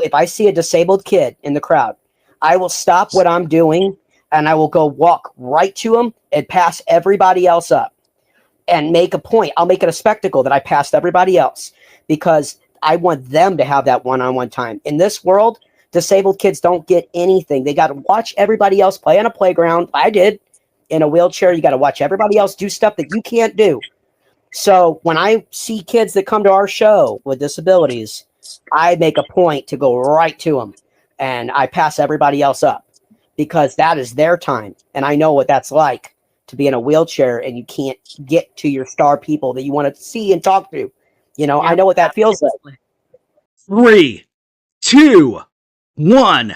if I see a disabled kid in the crowd, I will stop what I'm doing and I will go walk right to him and pass everybody else up and make a point. I'll make it a spectacle that I passed everybody else because I want them to have that one-on-one time. In this world, disabled kids don't get anything. They got to watch everybody else play on a playground. I did. In a wheelchair, you got to watch everybody else do stuff that you can't do. So when I see kids that come to our show with disabilities, I make a point to go right to them and I pass everybody else up because that is their time. And I know what that's like to be in a wheelchair and you can't get to your star people that you want to see and talk to. You know, I know what that feels like. 3, 2, 1.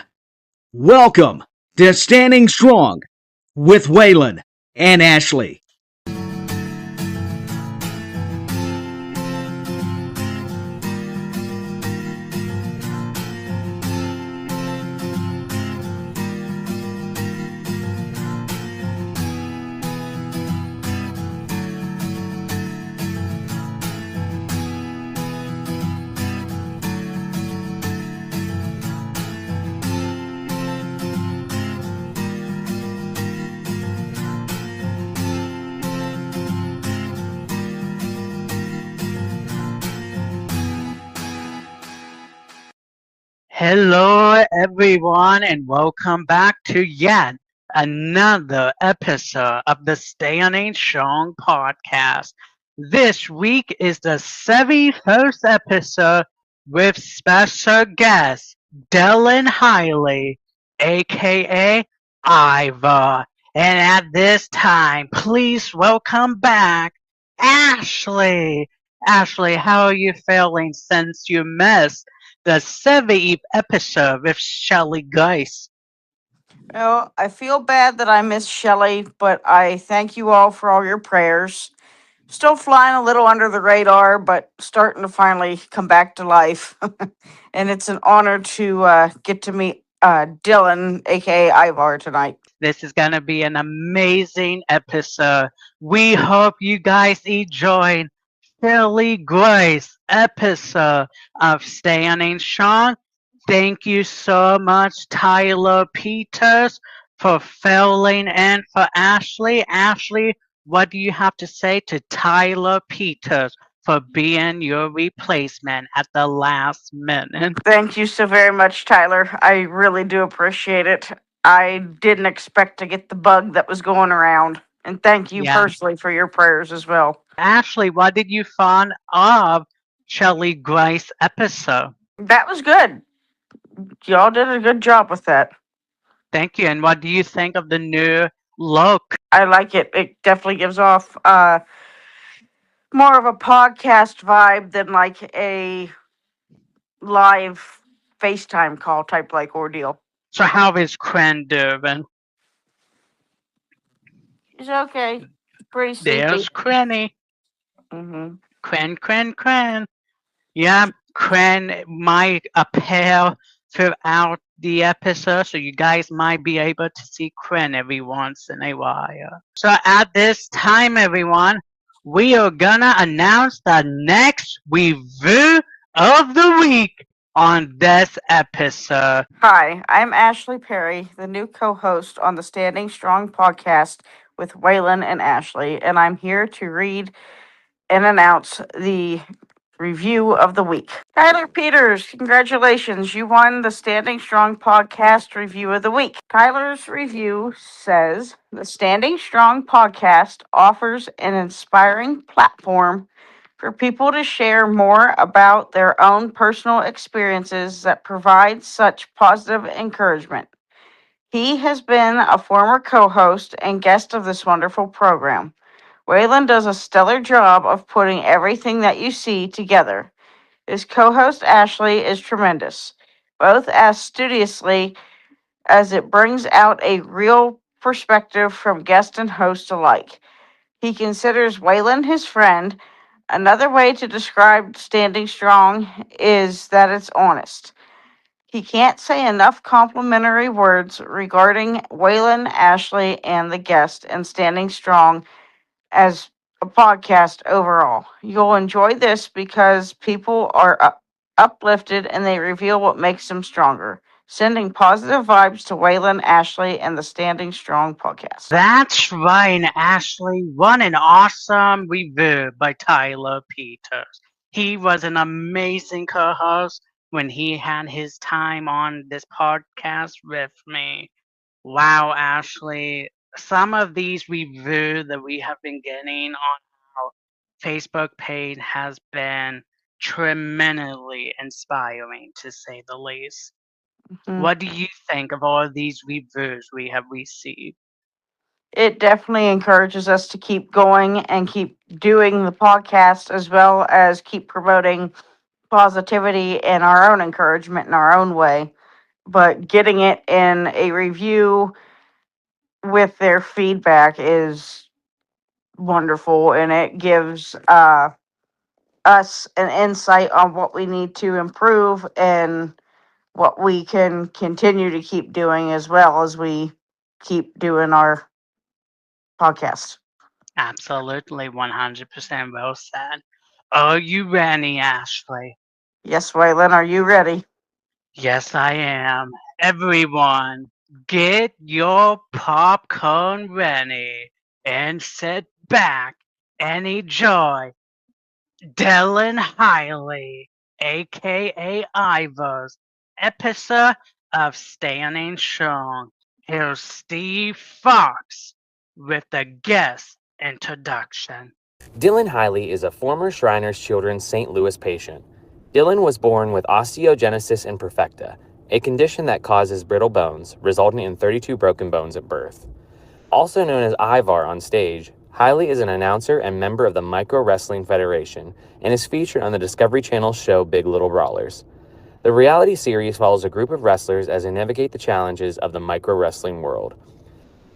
Welcome to Standing Strong with Waylon and Ashley. Hello, everyone, and welcome back to yet another episode of the Standing Strong podcast. This week is the 71st episode with special guest Dylan Highley, aka Ivar. And at this time, please welcome back Ashley. Ashley, how are you feeling since you missed the 70th episode with Shelly Geis? Well, I feel bad that I missed Shelley, but I thank you all for all your prayers. Still flying a little under the radar, but starting to finally come back to life. And it's an honor to get to meet Dylan, aka Ivar, tonight. This is going to be an amazing episode. We hope you guys enjoyed Shelly Geis' episode of Standing Strong. Thank you so much, Tyler Peters, for filling in for Ashley. Ashley, what do you have to say to Tyler Peters for being your replacement at the last minute? Thank you so very much, Tyler. I really do appreciate it. I didn't expect to get the bug that was going around. And thank you personally for your prayers as well. Ashley, what did you find of Shelly Geis' episode? That was good. Y'all did a good job with that. Thank you. And what do you think of the new look? I like it. It definitely gives off more of a podcast vibe than like a live FaceTime call type like ordeal. So how is Cran doing? It's okay. Pretty sleepy. There's Cranny. Mm-hmm. Cran. Yeah, Cran might appear throughout the episode, so you guys might be able to see Cran every once in a while. So at this time, everyone, we are gonna announce the next review of the week on this episode. Hi, I'm Ashley Perry, the new co-host on the Standing Strong podcast with Waylon and Ashley, and I'm here to read and announce the review of the week. Tyler Peters, congratulations. You won the Standing Strong podcast review of the week. Tyler's review says, the Standing Strong podcast offers an inspiring platform for people to share more about their own personal experiences that provide such positive encouragement. He has been a former co-host and guest of this wonderful program. Waylon does a stellar job of putting everything that you see together. His co-host Ashley is tremendous, both as studiously as it brings out a real perspective from guest and host alike. He considers Waylon his friend. Another way to describe Standing Strong is that it's honest. He can't say enough complimentary words regarding Waylon, Ashley, and the guest and Standing Strong as a podcast overall. You'll enjoy this because people are uplifted, and they reveal what makes them stronger. Sending positive vibes to Waylon, Ashley, and the Standing Strong podcast. That's right, Ashley. What an awesome review by Tyler Peters. He was an amazing co host when he had his time on this podcast with me. Wow, Ashley. Some of these reviews that we have been getting on our Facebook page has been tremendously inspiring, to say the least. Mhm. What do you think of all these reviews we have received? It definitely encourages us to keep going and keep doing the podcast, as well as keep promoting positivity and our own encouragement in our own way. But getting it in a review with their feedback is wonderful, and it gives us an insight on what we need to improve and what we can continue to keep doing, as well as we keep doing our podcast. Absolutely, 100% well said. Are you ready, Ashley? Yes, Waylon, are you ready? Yes, I am. Everyone, get your popcorn ready and sit back and enjoy Dylan Highley, aka Ivar's episode of Standing Strong. Here's Steve Fox with the guest introduction. Dylan Highley is a former Shriners Children's St. Louis patient. Dylan was born with osteogenesis imperfecta, a condition that causes brittle bones, resulting in 32 broken bones at birth. Also known as Ivar on stage, Highley is an announcer and member of the Micro Wrestling Federation and is featured on the Discovery Channel show Big Little Brawlers. The reality series follows a group of wrestlers as they navigate the challenges of the micro wrestling world.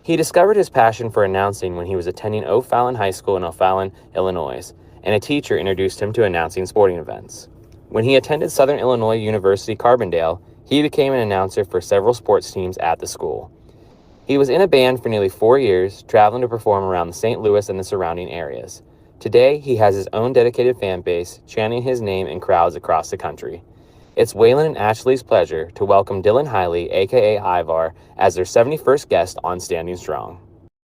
He discovered his passion for announcing when he was attending O'Fallon High School in O'Fallon, Illinois, and a teacher introduced him to announcing sporting events. When he attended Southern Illinois University Carbondale, he became an announcer for several sports teams at the school. He was in a band for nearly 4 years, traveling to perform around the St. Louis and the surrounding areas. Today, he has his own dedicated fan base, chanting his name in crowds across the country. It's Waylon and Ashley's pleasure to welcome Dylan Highley, aka Ivar, as their 71st guest on Standing Strong.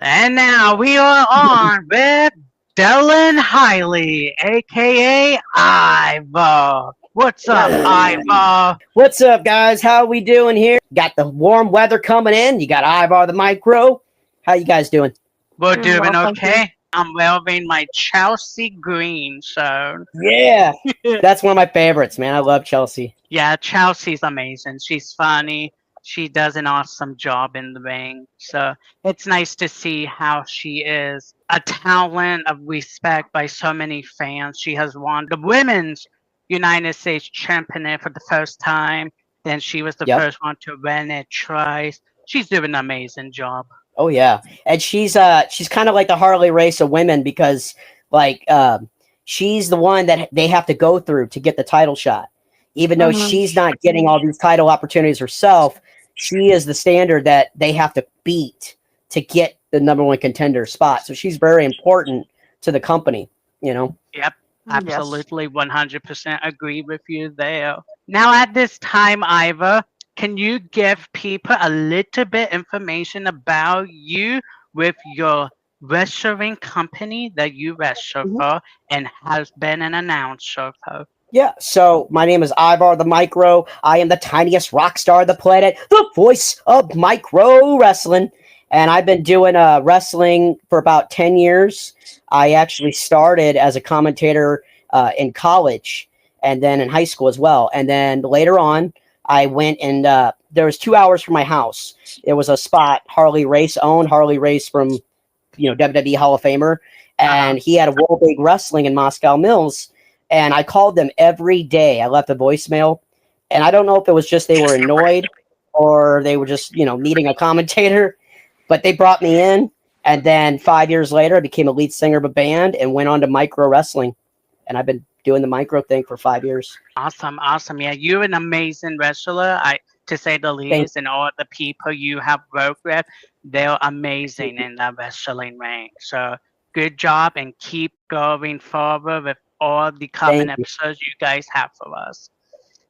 And now we are on with Dylan Highley, aka Ivar. What's up, Ivar? What's up, guys? How we doing here? Got the warm weather coming in. You got Ivar the Micro. How you guys doing? We're Doing doing well, thank you. okay. I'm wearing my Chelsea green shirt. Yeah, that's one of my favorites, man. I love Chelsea. Yeah, Chelsea's amazing. She's funny. She does an awesome job in the ring. So it's nice to see how she is a talent of respect by so many fans. She has won the women's United States championship for the first time. Then she was the Yep. first one to win it twice. She's doing an amazing job. Oh yeah, and she's kind of like the Harley race of women because she's the one that they have to go through to get the title shot. Even though Mhm. she's not getting all these title opportunities herself, she is the standard that they have to beat to get the number one contender spot. So she's very important to the company, you know. Yep, Yes. absolutely 100% agree with you there. Now at this time, Iva, can you give people a little bit information about you with your wrestling company that you wrestle Mhm. for and has been an announcer for? Yeah, so my name is Ivar the Micro. I am the tiniest rock star of the planet, the voice of micro wrestling. And I've been doing wrestling for about 10 years. I actually started as a commentator in college and then in high school as well. And then later on, I went and there was 2 hours from my house. There was a spot Harley Race owned, Harley Race from, WWE Hall of Famer. And he had a World Big Wrestling in Moscow Mills. And I called them every day. I left a voicemail. And I don't know if it was just they were annoyed or they were just, needing a commentator. But they brought me in. And then 5 years later, I became a lead singer of a band and went on to micro wrestling. And I've been doing the micro thing for 5 years. Awesome, awesome. Yeah, you're an amazing wrestler, to say the least, and all the people you have worked with, they're amazing in the wrestling ring. So good job and keep going forward with all the coming Thank you. episodes you guys have for us.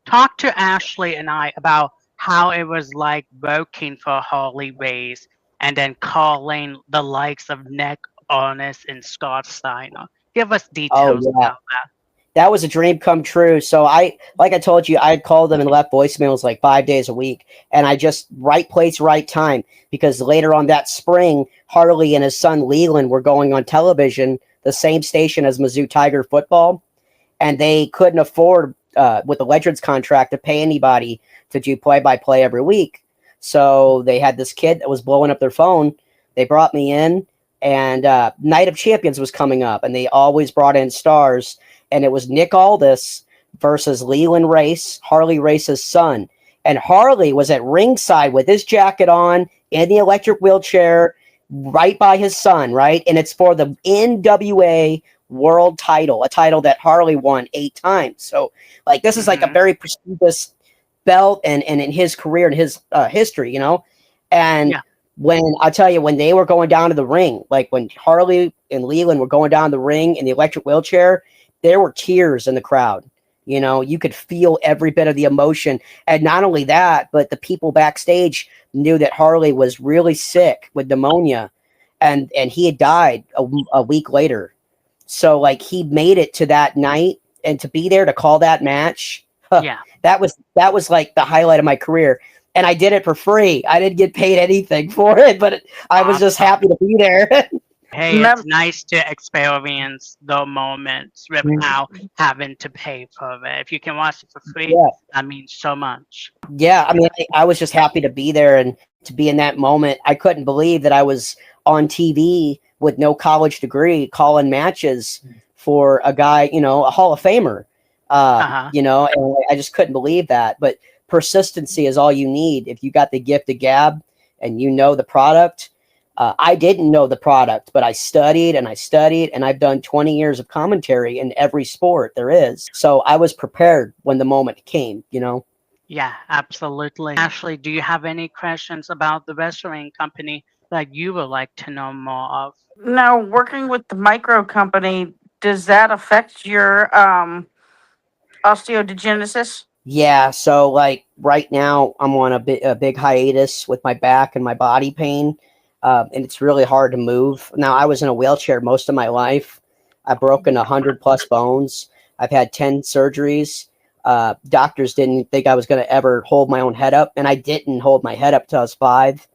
talk to Ashley and I about how it was like working for Harley Race and then calling the likes of Nick Honest and Scott Steiner. Give us Oh details yeah, about that. that was a dream come true. So like I told you, I'd called them and left voicemails like 5 days a week, and I just right place, right time, because later on that spring, Harley and his son Leland were going on television, the same station as Mizzou Tiger football, and they couldn't afford with the Legends contract to pay anybody to do play-by-play every week. So they had this kid that was blowing up their phone. They brought me in, and Night of Champions was coming up, and they always brought in stars, and it was Nick Aldis versus Leland Race, Harley Race's son. And Harley was at ringside with his jacket on in the electric wheelchair right by his son, right? And it's for the NWA world title, a title that Harley won 8 times. So like this is like a very prestigious belt and in his career and his history, you know. And when I tell you, when they were going down to the ring, like when Harley and Leland were going down the ring in the electric wheelchair, there were tears in the crowd. You know, you could feel every bit of the emotion. And not only that, but the people backstage knew that Harley was really sick with pneumonia, and he had died a week later. So like he made it to that night, and to be there to call that match, that was like the highlight of my career. And I did it for free. I didn't get paid anything for it, but I was just happy to be there. Hey, it's nice to experience the moments without having to pay for it. If you can watch it for free, that means so much. Yeah, I mean, I was just happy to be there and to be in that moment. I couldn't believe that I was on TV with no college degree calling matches for a guy, you know, a Hall of Famer. You know, and I just couldn't believe that. But persistency is all you need. If you got the gift of gab and you know the product. I didn't know the product, but I studied and I studied, and I've done 20 years of commentary in every sport there is. So I was prepared when the moment came, you know? Yeah, absolutely. Ashley, do you have any questions about the wrestling company that you would like to know more of? Now, working with the micro company, does that affect your osteogenesis? Yeah, so like right now I'm on a big hiatus with my back and my body pain. And it's really hard to move. Now, I was in a wheelchair most of my life. I've broken 100+ bones. I've had 10 surgeries. Doctors didn't think I was going to ever hold my own head up, and I didn't hold my head up till I was 5.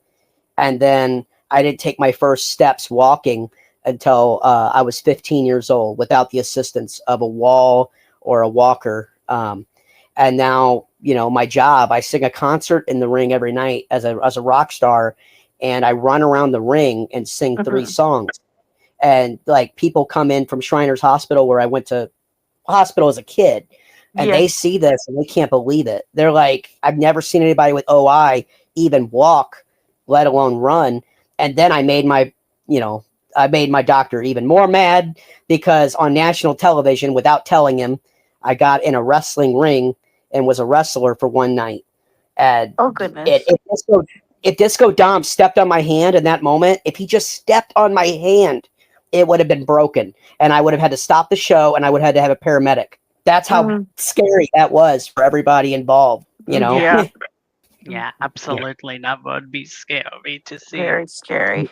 And then I didn't take my first steps walking until I was 15 years old without the assistance of a wall or a walker. And now, you know, my job, I sing a concert in the ring every night as a rock star. And I run around the ring and sing 3 songs. And like people come in from Shriners Hospital, where I went to hospital as a kid, and they see this and they can't believe it. They're like, I've never seen anybody with OI even walk, let alone run. And then I made my doctor even more mad, because on national television, without telling him, I got in a wrestling ring and was a wrestler for one night. And oh goodness. If Disco Dom stepped on my hand in that moment, if he just stepped on my hand, it would have been broken. And I would have had to stop the show, and I would have had to have a paramedic. That's how scary that was for everybody involved, you know? Yeah. Yeah, absolutely. That would be scary to see. Very scary.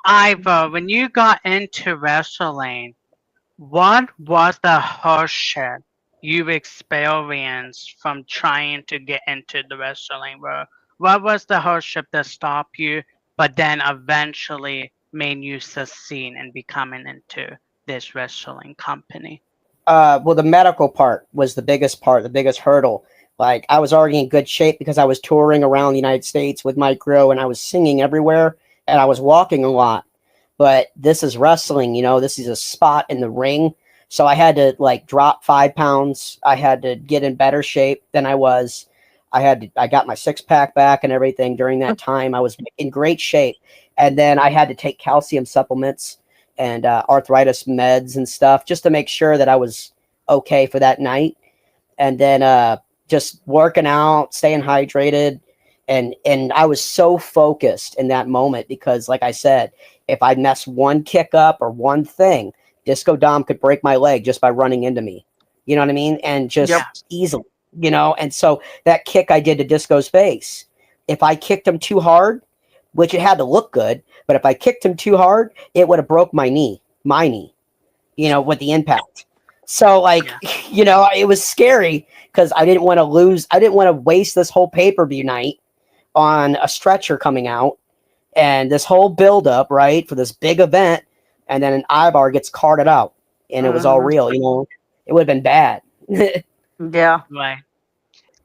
Ivar, when you got into wrestling, what was the hardship you experienced from trying to get into the wrestling world? What was the hardship that stopped you, but then eventually made you succeed in becoming into this wrestling company? Well, the medical part was the biggest hurdle. Like, I was already in good shape because I was touring around the United States with my crew, and I was singing everywhere, and I was walking a lot. But this is wrestling, you know, this is a spot in the ring. So I had to like drop 5 pounds. I had to get in better shape than I was. I got my 6-pack back and everything during that time. I was in great shape. And then I had to take calcium supplements and arthritis meds and stuff just to make sure that I was okay for that night. And then just working out, staying hydrated. And I was so focused in that moment because, like I said, if I mess one kick up or one thing, Disco Dom could break my leg just by running into me. You know what I mean? And just easily. And so that kick I did to Disco's face, if I kicked him too hard, which it had to look good, but if I kicked him too hard, it would have broke my knee, with the impact. So it was scary because I didn't want to lose. I didn't want to waste this whole pay-per-view night on a stretcher coming out and this whole build-up, right, for this big event. And then an Ivar gets carted out and it was all real, it would have been bad. Yeah. Right.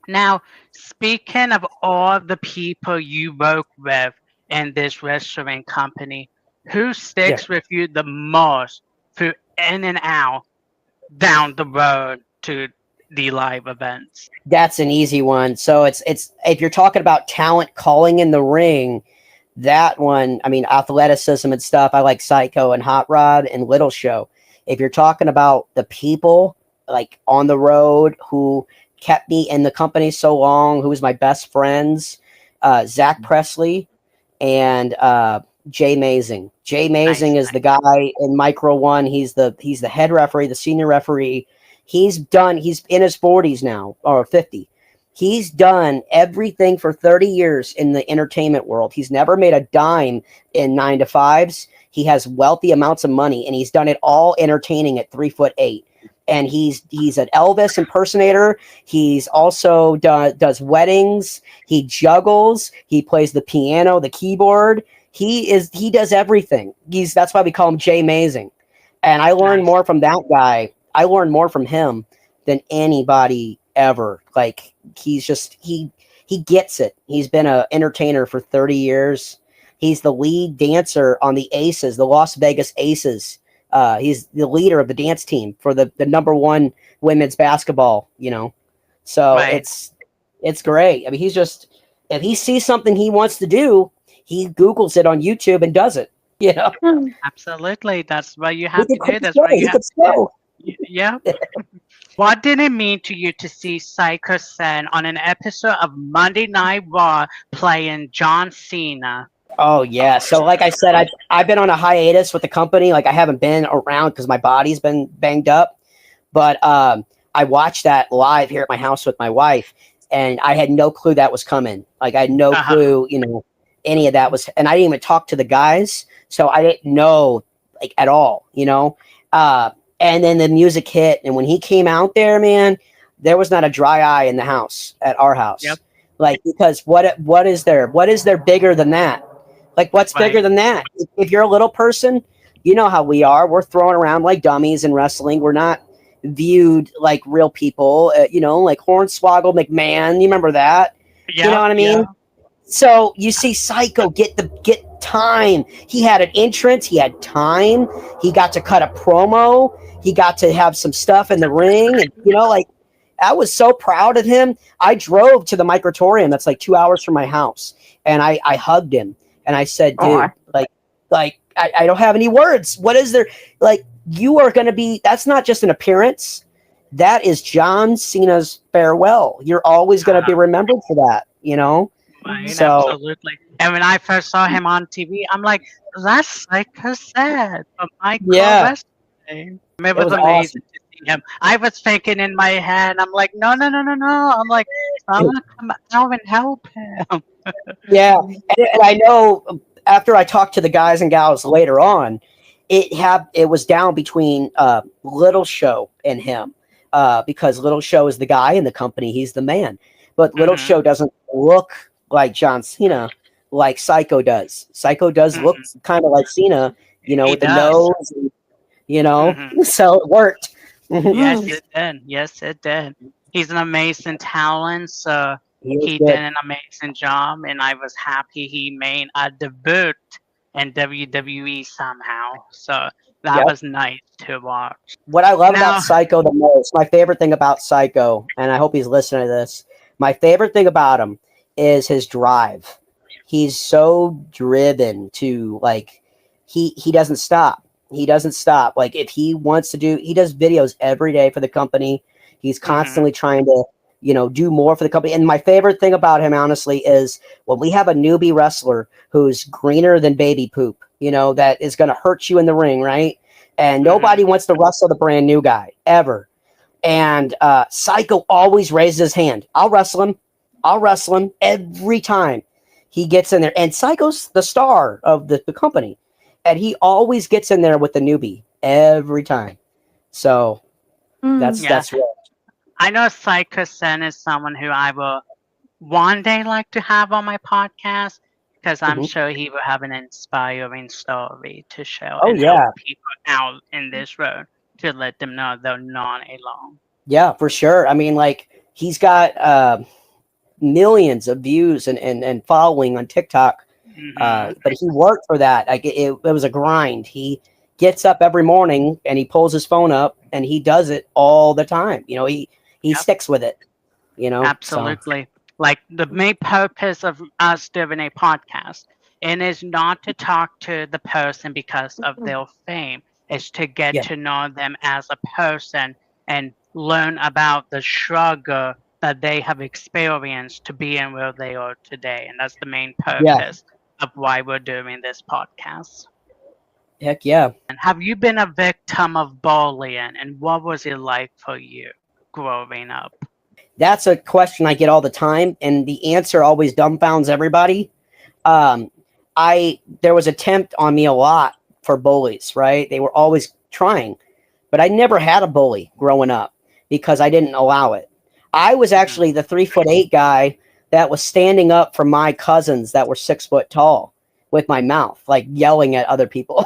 Now, speaking of all the people you work with in this restaurant company, who sticks with you the most through in and out down the road to the live events? That's an easy one. So it's if you're talking about talent calling in the ring, that one, I mean, athleticism and stuff, I like Psycho and Hot Rod and Little Show. If you're talking about the people like on the road who kept me in the company so long, who was my best friends, Zach Presley and Jay Mazing. Jay Mazing is the guy in Micro One. He's the head referee, the senior referee. He's in his 40s now, or 50. He's done everything for 30 years in the entertainment world. He's never made a dime in 9-to-5s. He has wealthy amounts of money, and he's done it all entertaining at 3'8". And he's an Elvis impersonator. He's also does weddings. He juggles. He plays the piano, the keyboard. He does everything. That's why we call him Jay Mazing. And I learned more from that guy. I learned more from him than anybody ever. Like he gets it. He's been an entertainer for 30 years. He's the lead dancer on the Aces, the Las Vegas Aces. He's the leader of the dance team for the number one women's basketball, So it's great. I mean, if he sees something he wants to do, he Googles it on YouTube and does it, Absolutely. That's what you have to do. That's what you have to do. Yeah. What did it mean to you to see Psycho Sen on an episode of Monday Night Raw playing John Cena? Oh yeah. So like I said, I've been on a hiatus with the company. Like I haven't been around because my body's been banged up. But I watched that live here at my house with my wife, and I had no clue that was coming. Like I had no clue, any of that was, and I didn't even talk to the guys, so I didn't know like at all, And then the music hit, and when he came out there, man, there was not a dry eye in the house at our house. Yep. Like because what is there bigger than that? Like, what's bigger than that? If you're a little person, you know how we are. We're thrown around like dummies in wrestling. We're not viewed like real people, like Hornswoggle McMahon. You remember that? Yeah, you know what I mean? Yeah. So you see Psycho get time. He had an entrance. He had time. He got to cut a promo. He got to have some stuff in the ring. And, I was so proud of him. I drove to the Microtorium. That's like 2 hours from my house. And I hugged him. And I said, dude, I don't have any words. What is there? Like, you are going to be, that's not just an appearance. That is John Cena's farewell. You're always going to be remembered for that, Right, so, absolutely. And when I first saw him on TV, I'm like, that's Psycho Sen from Wrestling. It was amazing to see him. I was thinking in my head, I'm like, no. I'm like, I'm going to come out and help him. Yeah, and I know after I talked to the guys and gals later on, it was down between Little Show and him because Little Show is the guy in the company. He's the man. But Little Show doesn't look like John Cena like Psycho does. Psycho does look kind of like Cena, with the nose, and, so it worked. Yes, it did. He's an amazing talent, so he did an amazing job, and I was happy he made a debut in WWE somehow. So that was nice to watch. What I love about Psycho the most, my favorite thing about Psycho, and I hope he's listening to this, my favorite thing about him is his drive. He's so driven to, like, he doesn't stop. He doesn't stop. Like, if he wants to he does videos every day for the company. He's constantly trying to, do more for the company. And my favorite thing about him, honestly, is when we have a newbie wrestler who's greener than baby poop, that is going to hurt you in the ring, right? And nobody wants to wrestle the brand new guy, ever. And Psycho always raises his hand. I'll wrestle him. I'll wrestle him every time he gets in there. And Psycho's the star of the company. And he always gets in there with the newbie every time. So that's real. I know Psycho Sen is someone who I will one day like to have on my podcast because I'm sure he will have an inspiring story to share and help people out in this road to let them know they're not alone. Yeah, for sure. I mean, like, he's got millions of views and following on TikTok. But he worked for that. Like, it was a grind. He gets up every morning and he pulls his phone up and he does it all the time. You know, he sticks with it. You know, absolutely. So. Like, the main purpose of us doing a podcast, and is not to talk to the person because of their fame. It's to get to know them as a person and learn about the struggle that they have experienced to be in where they are today. And that's the main purpose of why we're doing this podcast. Heck yeah. And have you been a victim of bullying, and what was it like for you growing up? That's a question I get all the time, and the answer always dumbfounds everybody. There was attempt on me a lot for bullies, right? They were always trying, but I never had a bully growing up because I didn't allow it. I was actually the 3'8" guy that was standing up for my cousins that were 6 foot tall with my mouth, like yelling at other people.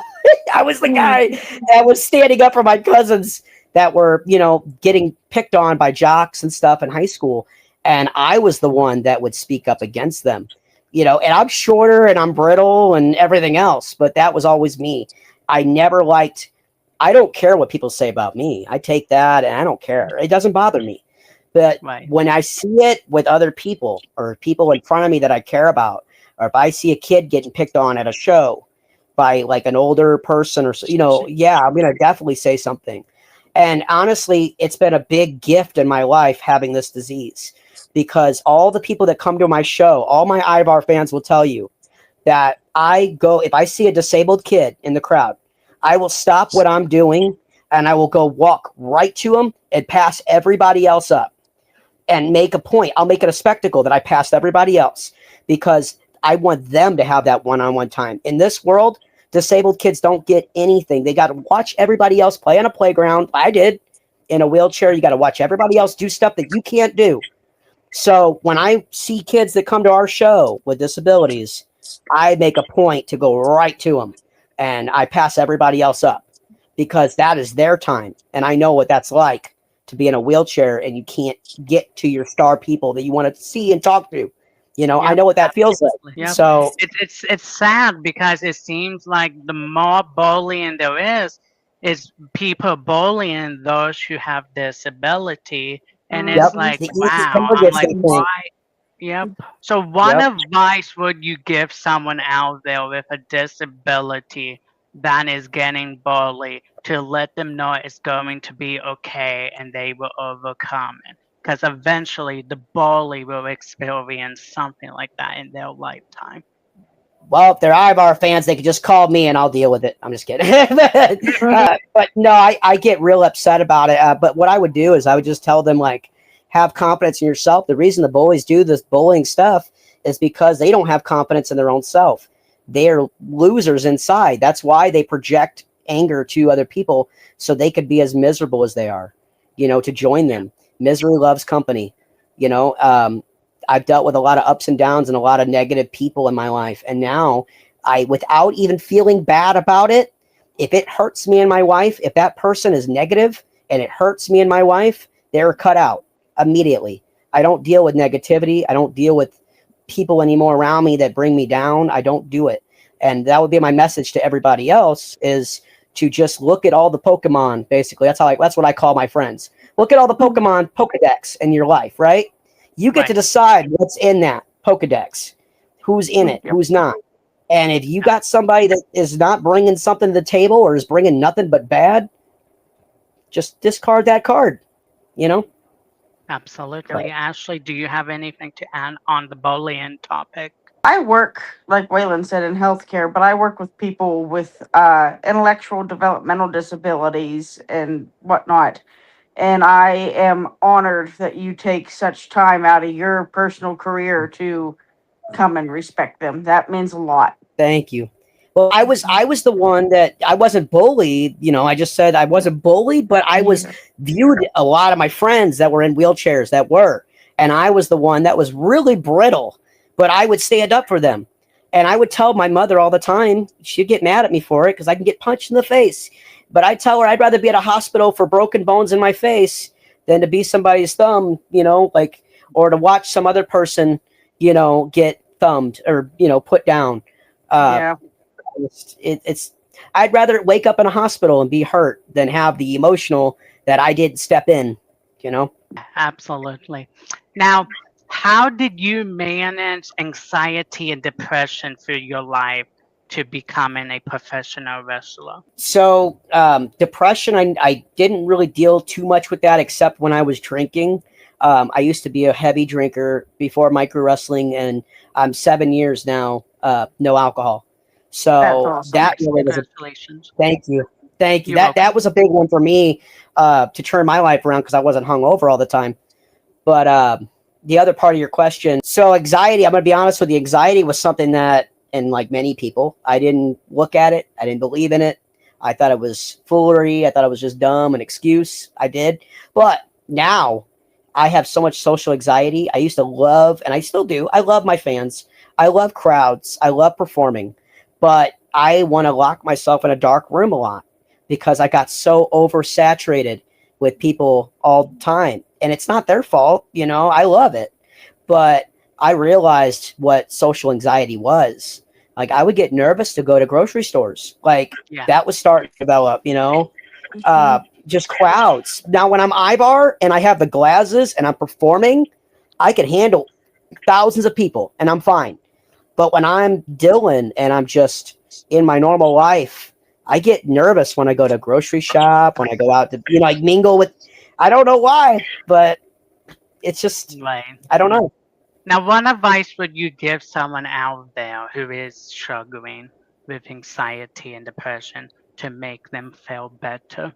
I was the guy that was standing up for my cousins that were, you know, getting picked on by jocks and stuff in high school. And I was the one that would speak up against them, you know, and I'm shorter and I'm brittle and everything else, but that was always me. I don't care what people say about me. I take that and I don't care. It doesn't bother me. But when I see it with other people or people in front of me that I care about, or if I see a kid getting picked on at a show by like an older person or, you know, I'm going to definitely say something. And honestly, it's been a big gift in my life having this disease, because all the people that come to my show, all my Ivar fans will tell you that if I see a disabled kid in the crowd, I will stop what I'm doing and I will go walk right to him and pass everybody else up and make a point. I'll make it a spectacle that I passed everybody else because I want them to have that one-on-one time. In this world, disabled kids don't get anything. They got to watch everybody else play on a playground. I did in a wheelchair. You got to watch everybody else do stuff that you can't do. So when I see kids that come to our show with disabilities, I make a point to go right to them and I pass everybody else up because that is their time. And I know what that's like to be in a wheelchair and you can't get to your star people that you want to see and talk to. You know, I know what that feels like. Yep. So it's sad because it seems like the more bullying there is people bullying those who have disability, and it's like, wow, I'm like, why? Yep. So what advice would you give someone out there with a disability that is getting bullied to let them know it's going to be okay and they will overcome it? Because eventually the bully will experience something like that in their lifetime. Well, if they're Ivar fans, they could just call me and I'll deal with it. I'm just kidding. But no, I get real upset about it. But what I would do is I would just tell them, like, have confidence in yourself. The reason the bullies do this bullying stuff is because they don't have confidence in their own self. They're losers inside. That's why they project anger to other people so they could be as miserable as they are, you know, to join them. Misery loves company. You know, I've dealt with a lot of ups and downs and a lot of negative people in my life. And now without even feeling bad about it, if it hurts me and my wife, if that person is negative and it hurts me and my wife, they're cut out immediately. I don't deal with negativity. I don't deal with people anymore around me that bring me down. I don't do it. And that would be my message to everybody else, is to just look at all the Pokemon. Basically, that's what I call my friends. Look at all the Pokemon Pokedex in your life, right? You get to decide what's in that Pokedex, who's in it, who's not. And if you got somebody that is not bringing something to the table or is bringing nothing but bad, just discard that card, you know? Absolutely. Right. Ashley, do you have anything to add on the bullying topic? I work, like Waylon said, in healthcare, but I work with people with intellectual developmental disabilities and whatnot. And I am honored that you take such time out of your personal career to come and respect them. That means a lot. Thank you. Well, I was the one that I wasn't bullied. I just said I wasn't bullied, but I was viewed a lot of my friends that were in wheelchairs that were, and I was the one that was really brittle, but I would stand up for them. And I would tell my mother all the time, she'd get mad at me for it because I can get punched in the face. But I tell her I'd rather be at a hospital for broken bones in my face than to be somebody's thumb, or to watch some other person, get thumbed or, put down. Yeah. It's I'd rather wake up in a hospital and be hurt than have the emotional that I didn't step in, Absolutely. Now, how did you manage anxiety and depression through your life to becoming a professional wrestler? So depression, I didn't really deal too much with that except when I was drinking. I used to be a heavy drinker before micro wrestling, and I'm 7 years now, no alcohol. So That's awesome. that really was Congratulations. thank you. You're That was a big one for me to turn my life around because I wasn't hungover all the time. But the other part of your question, so anxiety, I'm going to be honest with you, anxiety was something that, and like many people, I didn't look at it. I didn't believe in it. I thought it was foolery. I thought it was just dumb, an excuse. I did. But now I have so much social anxiety. I used to love, and I still do, I love my fans. I love crowds. I love performing. But I want to lock myself in a dark room a lot because I got so oversaturated with people all the time. And it's not their fault, I love it. But I realized what social anxiety was. Like, I would get nervous to go to grocery stores. Like, that was starting to develop, just crowds. Now, when I'm Ivar and I have the glasses and I'm performing, I can handle thousands of people and I'm fine. But when I'm Dylan and I'm just in my normal life, I get nervous when I go to a grocery shop, when I go out to, I mingle with, I don't know why, but it's just, I don't know. Now, what advice would you give someone out there who is struggling with anxiety and depression to make them feel better?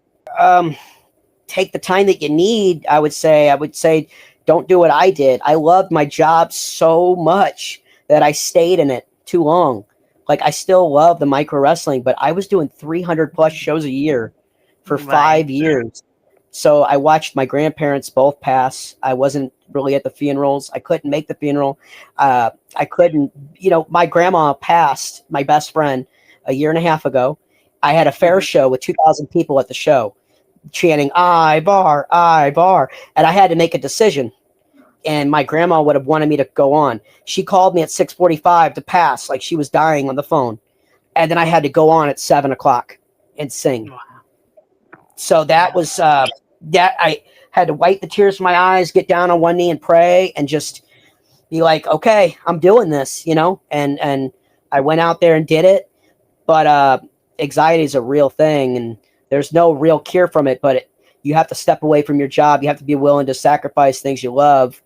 Take the time that you need. I would say, don't do what I did. I loved my job so much that I stayed in it too long. Like, I still love the micro wrestling, but I was doing 300 plus shows a year for 5 years. So I watched my grandparents both pass. I wasn't really at the funerals. I couldn't make the funeral. I couldn't, my grandma passed, my best friend, a year and a half ago. I had a fair show with 2,000 people at the show chanting, Ivar, Ivar. And I had to make a decision. And my grandma would have wanted me to go on. She called me at 6:45 to pass, like she was dying on the phone. And then I had to go on at 7 o'clock and sing. Wow. So that was, that I had to wipe the tears from my eyes, get down on one knee and pray and just be like, okay, I'm doing this, and I went out there and did it. But anxiety is a real thing and there's no real cure from it, but you have to step away from your job. You have to be willing to sacrifice things you love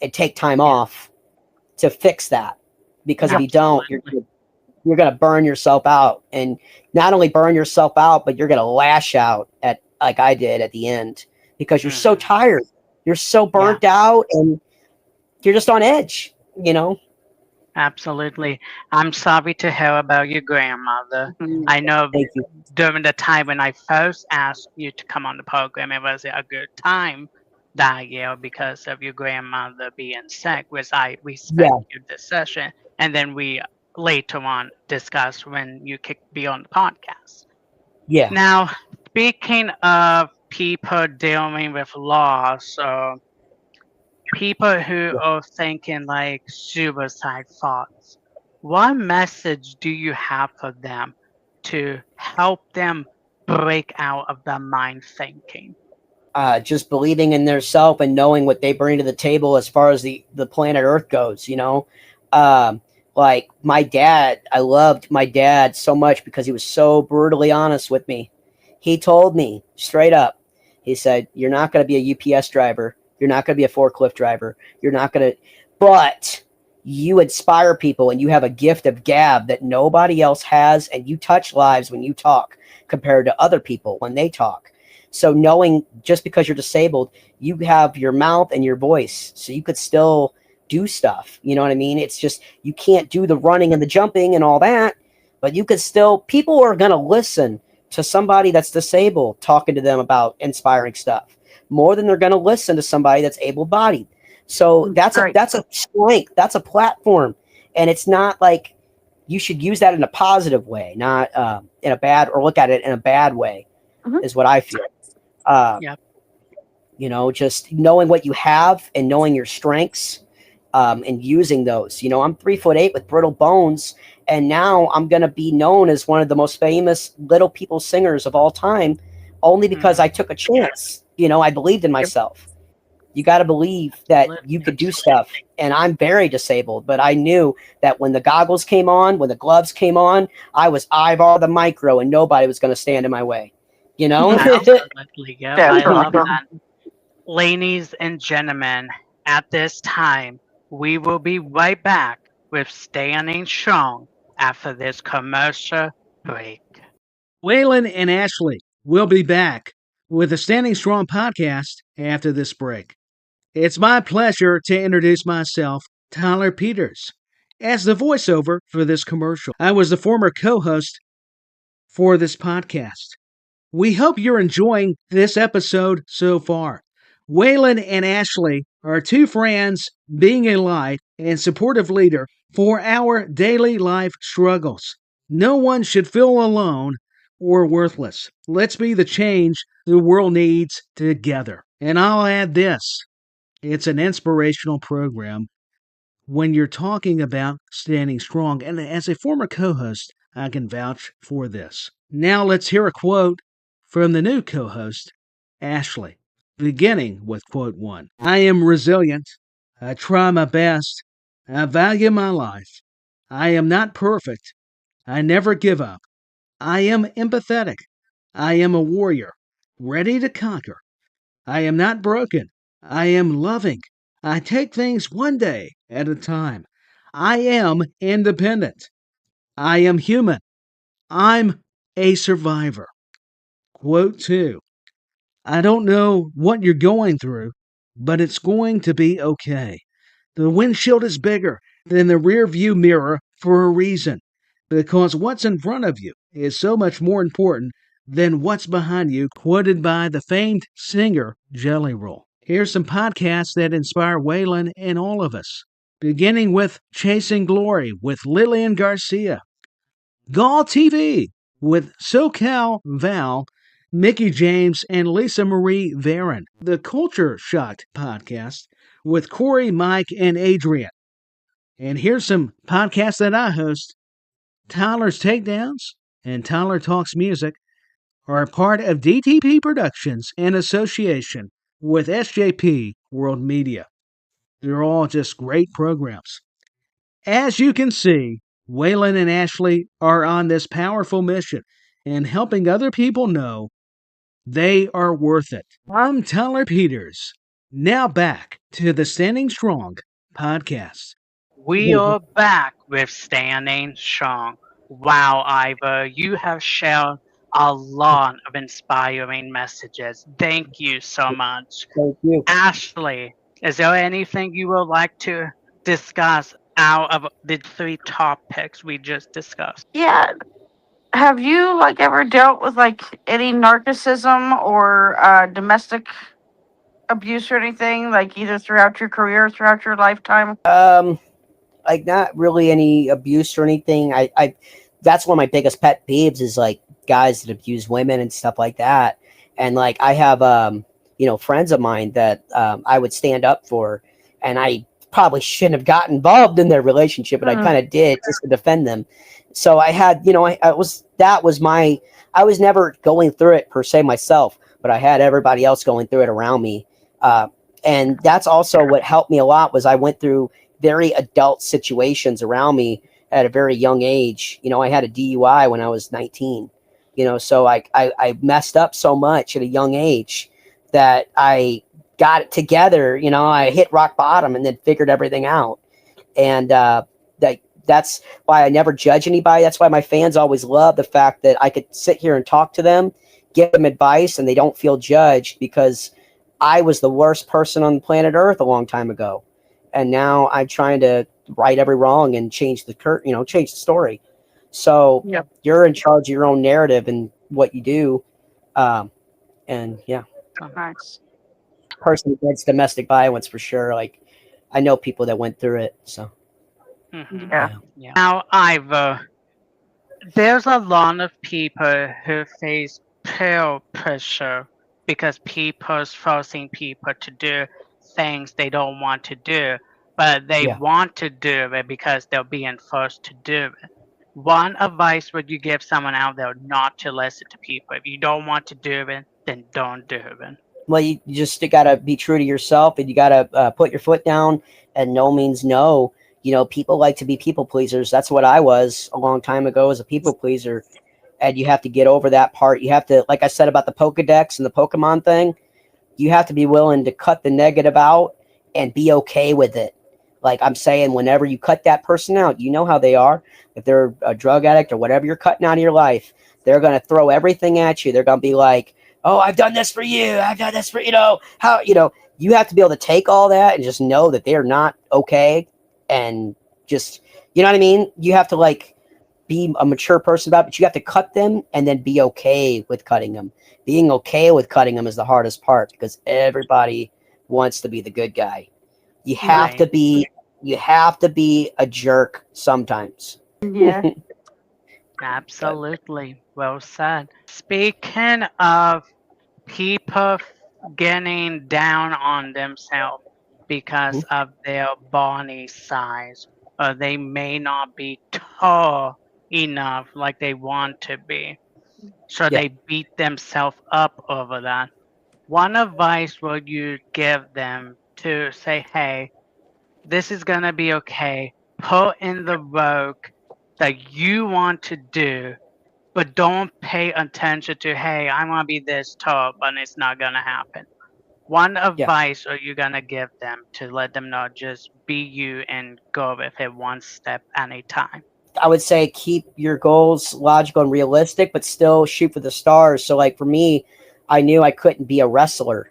and take time off to fix that. Because if you don't, you're going to burn yourself out, and not only burn yourself out, but you're going to lash out at, like I did at the end, because you're so tired, you're so burnt out, and you're just on edge, Absolutely. I'm sorry to hear about your grandmother. I know during the time when I first asked you to come on the program, it was a good time that year because of your grandmother being sick, which I respect your decision. And then we later on discuss when you could be on the podcast. Yeah. Now, speaking of people dealing with loss, people who are thinking like suicide thoughts, what message do you have for them to help them break out of the mind thinking? Just believing in their self and knowing what they bring to the table as far as the planet Earth goes, like my dad, I loved my dad so much because he was so brutally honest with me. He told me straight up, he said, you're not going to be a UPS driver. You're not going to be a forklift driver. You're not going to, but you inspire people and you have a gift of gab that nobody else has. And you touch lives when you talk compared to other people when they talk. So knowing just because you're disabled, you have your mouth and your voice, so you could still do stuff. You know what I mean? It's just you can't do the running and the jumping and all that, but you could still. People are gonna listen to somebody that's disabled talking to them about inspiring stuff more than they're gonna listen to somebody that's able-bodied. So that's a strength. That's a platform, and it's not like you should use that in a positive way, not in a bad, or look at it in a bad way. Is what I feel. You know, just knowing what you have and knowing your strengths, and using those. You know, I'm 3'8" with brittle bones, and now I'm gonna be known as one of the most famous little people singers of all time, only because I took a chance. You know, I believed in myself. You got to believe that you could do stuff. And I'm very disabled, but I knew that when the goggles came on, when the gloves came on, I was Ivar the Micro, and nobody was going to stand in my way. You know? Absolutely. Yeah, I love that. Ladies and gentlemen, at this time, we will be right back with Standing Strong after this commercial break. Waylon and Ashley will be back with the Standing Strong podcast after this break. It's my pleasure to introduce myself, Tyler Peters, as the voiceover for this commercial. I was the former co-host for this podcast. We hope you're enjoying this episode so far. Waylon and Ashley are two friends being a light and supportive leader for our daily life struggles. No one should feel alone or worthless. Let's be the change the world needs together. And I'll add this. It's an inspirational program when you're talking about standing strong. And as a former co-host, I can vouch for this. Now let's hear a quote from the new co-host, Ashley, beginning with quote 1. I am resilient. I try my best. I value my life. I am not perfect. I never give up. I am empathetic. I am a warrior, ready to conquer. I am not broken. I am loving. I take things one day at a time. I am independent. I am human. I'm a survivor. Quote 2. I don't know what you're going through, but it's going to be okay. The windshield is bigger than the rear view mirror for a reason, because what's in front of you is so much more important than what's behind you, quoted by the famed singer Jelly Roll. Here's some podcasts that inspire Waylon and all of us, beginning with Chasing Glory with Lillian Garcia, Gall TV with SoCal Val, Mickey James, and Lisa Marie Varon, the Culture Shocked podcast with Corey, Mike, and Adrian. And here's some podcasts that I host. Tyler's Takedowns and Tyler Talks Music are part of DTP Productions in association with SJP World Media. They're all just great programs. As you can see, Waylon and Ashley are on this powerful mission in helping other people know they are worth it. I'm Tyler Peters. Now back to the Standing Strong podcast. We are back with Standing Strong. Wow, Ivar, you have shared a lot of inspiring messages. Thank you so much. Thank you. Ashley, is there anything you would like to discuss out of the 3 topics we just discussed? Yeah. Have you ever dealt with any narcissism or domestic abuse or anything, either throughout your career or throughout your lifetime? Not really any abuse or anything. I that's one of my biggest pet peeves is guys that abuse women and stuff like that. And I have friends of mine that I would stand up for, and I probably shouldn't have got involved in their relationship, but I kind of did just to defend them. So I had, I was never going through it per se myself, but I had everybody else going through it around me. And that's also what helped me a lot was I went through very adult situations around me at a very young age. I had a DUI when I was 19, so I messed up so much at a young age that I got it together. I hit rock bottom and then figured everything out. And that's why I never judge anybody. That's why my fans always love the fact that I could sit here and talk to them give them advice and they don't feel judged, because I was the worst person on planet Earth a long time ago. And now I'm trying to right every wrong and change the change the story. So Yep. you're in charge of your own narrative and what you do. And yeah, Nice. person against domestic violence for sure. Like, I know people that went through it. So Mhm. Yeah. Now, Ivor, there's a lot of people who face peer pressure because people's forcing people to do things they don't want to do, but they Yeah. want to do it because they're being forced to do it. What advice would you give someone out there not to listen to people? If you don't want to do it, then don't do it. Well, you just gotta be true to yourself, and you gotta put your foot down, and no means no. People like to be people pleasers. That's what I was a long time ago, as a people pleaser. And you have to get over that part. You have to, like I said about the Pokedex and the Pokemon thing, you have to be willing to cut the negative out and be okay with it. Like I'm saying, whenever you cut that person out, you know how they are. If they're a drug addict or whatever you're cutting out of your life, they're going to throw everything at you. They're going to be like, oh, I've done this for you. I've done this for, how, you have to be able to take all that and just know that they're not okay. And just, you know what I mean? You have to like be a mature person about it, but you have to cut them and then be okay with cutting them. Being okay with cutting them is the hardest part, because everybody wants to be the good guy. You have Right. to be a jerk sometimes. Yeah. Absolutely. Well said. Speaking of people getting down on themselves because of their body size, or they may not be tall enough like they want to be, so Yeah. they beat themselves up over that. What advice would you give them to say, hey, this is going to be okay? Put in the work that you want to do, but don't pay attention to, hey, I want to be this tall, but it's not going to happen. What advice are you going to give them to let them know just be you and go with it one step at a time? I would say keep your goals logical and realistic, but still shoot for the stars. So like for me, I knew I couldn't be a wrestler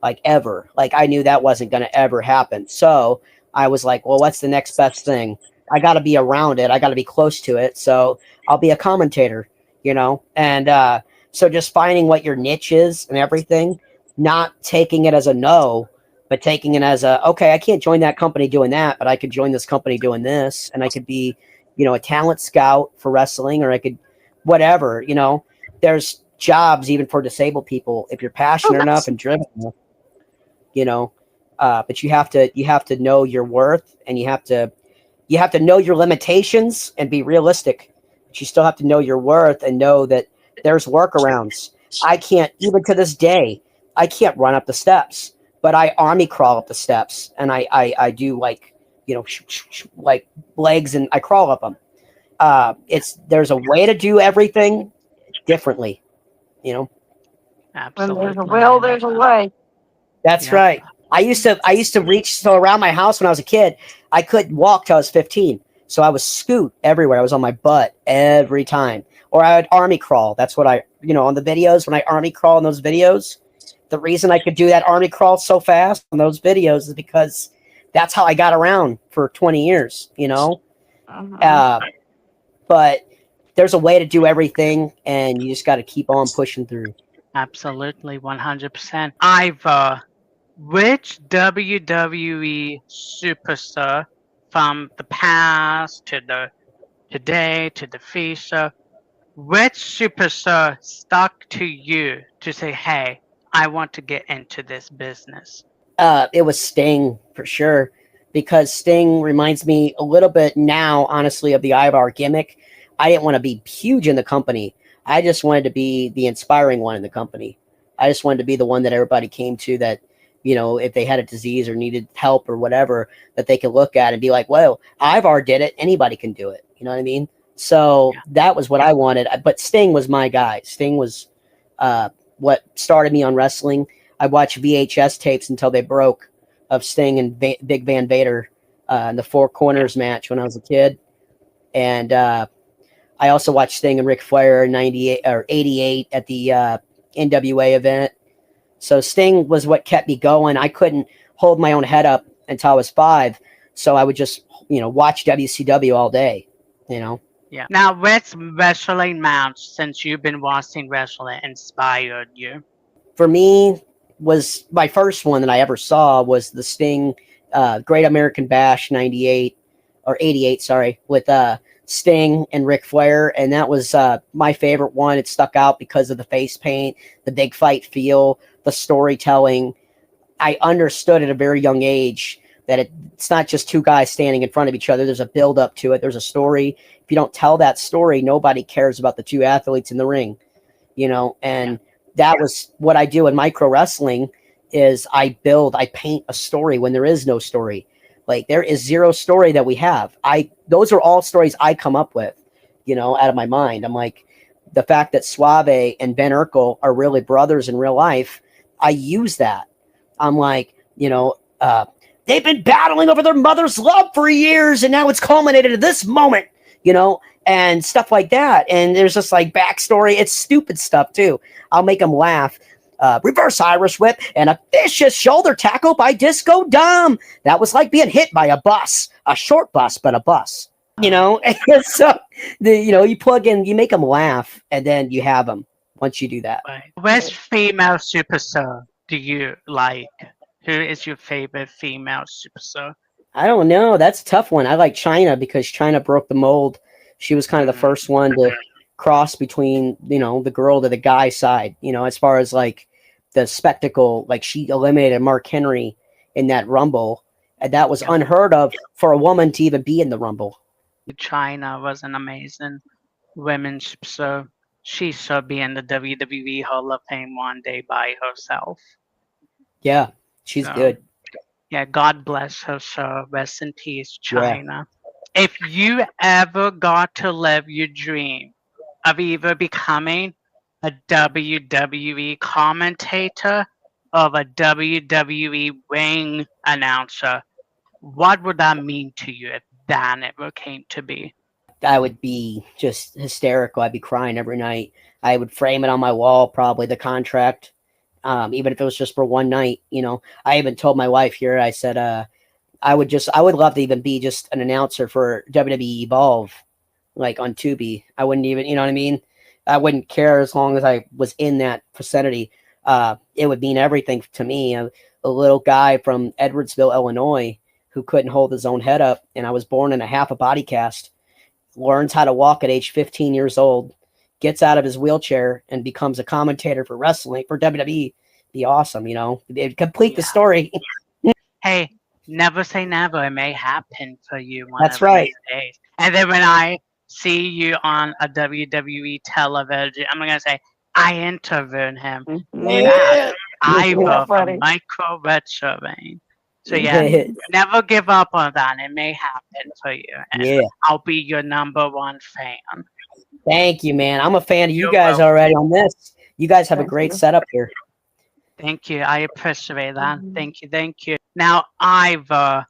like ever. Like I knew that wasn't going to ever happen. So I was like, well, what's the next best thing? I got to be around it. I got to be close to it. So I'll be a commentator, And so just finding what your niche is and everything, not taking it as a no, but taking it as a, okay, I can't join that company doing that, but I could join this company doing this, and I could be, a talent scout for wrestling, or I could, whatever, there's jobs even for disabled people if you're passionate enough and driven enough, but you have to know your worth, and you have to know your limitations and be realistic. But you still have to know your worth and know that there's workarounds. I can't, even to this day, I can't run up the steps, but I army crawl up the steps, and I do like, like legs, and I crawl up them. There's a way to do everything differently, When Absolutely. there's a will, there's a way. That's Yep. right. I used to reach, so around my house when I was a kid, I couldn't walk till I was 15. So I was scoot everywhere. I was on my butt every time. Or I would army crawl. That's what on the videos, when I army crawl in those videos, the reason I could do that army crawl so fast on those videos is because that's how I got around for 20 years, But there's a way to do everything, and you just got to keep on pushing through. Absolutely, 100%. Ivar, which WWE superstar from the past to the today to the future, which superstar stuck to you to say, hey, I want to get into this business? It was Sting for sure, because Sting reminds me a little bit now, honestly, of the Ivar gimmick. I didn't want to be huge in the company. I just wanted to be the inspiring one in the company. I just wanted to be the one that everybody came to, that, if they had a disease or needed help or whatever, that they could look at and be like, well, Ivar did it. Anybody can do it. You know what I mean? So that was what I wanted. But Sting was my guy. Sting was what started me on wrestling. I watched VHS tapes until they broke, of Sting and Big Van Vader in the Four Corners match when I was a kid. And I also watched Sting and Ric Flair in 98 or 88 at the NWA event. So Sting was what kept me going. I couldn't hold my own head up until I was 5. So I would just, watch WCW all day, Yeah. Now, which wrestling match, since you've been watching wrestling, inspired you? For me, was my first one that I ever saw was the Sting Great American Bash 98 or 88, sorry, with Sting and Ric Flair. And that was my favorite one. It stuck out because of the face paint, the big fight feel, the storytelling. I understood at a very young age that it's not just two guys standing in front of each other. There's a build up to it. There's a story. If you don't tell that story, nobody cares about the two athletes in the ring, and that was what I do in micro wrestling is I paint a story when there is no story. Like there is zero story that we have. Those are all stories I come up with, out of my mind. I'm like, the fact that Suave and Ben Urkel are really brothers in real life, I use that. I'm like, they've been battling over their mother's love for years, and now it's culminated at this moment, and stuff like that. And there's just like backstory. It's stupid stuff too. I'll make them laugh. Reverse Irish whip and a vicious shoulder tackle by Disco Dom. That was like being hit by a bus, a short bus, but a bus. And so you plug in, you make them laugh, and then you have them once you do that. Right. Which female superstar do you like? Who is your favorite female superstar? I don't know. That's a tough one. I like China because China broke the mold. She was kind of the first one to cross between, the girl to the guy side, as far as like the spectacle. Like she eliminated Mark Henry in that Rumble. And that was unheard of for a woman to even be in the Rumble. China was an amazing women's superstar. She should be in the WWE Hall of Fame one day by herself. Yeah, she's good. Yeah, God bless her, so rest in peace, China. Yeah. If you ever got to live your dream of either becoming a WWE commentator or a WWE ring announcer, what would that mean to you if that ever came to be? I would be just hysterical. I'd be crying every night. I would frame it on my wall, probably the contract. Even if it was just for one night, I even told my wife here, I said, I would love to even be just an announcer for WWE Evolve, like on Tubi. I wouldn't even, you know what I mean? I wouldn't care as long as I was in that vicinity. It would mean everything to me. A little guy from Edwardsville, Illinois, who couldn't hold his own head up. And I was born in a half a body cast, learns how to walk at age 15 years old, gets out of his wheelchair and becomes a commentator for wrestling for WWE. Be awesome, It'd complete the story. Hey, never say never. It may happen for you one That's of right. these days. And then when I see you on a WWE television, I'm gonna say I interviewed him. Yeah. Ivar from Micro Wrestling. So never give up on that. It may happen for you. And I'll be your number one fan. Thank you, man. I'm a fan of you guys already on this. You guys have a great setup here. Thank you. I appreciate that. Thank you. Now, Ivar,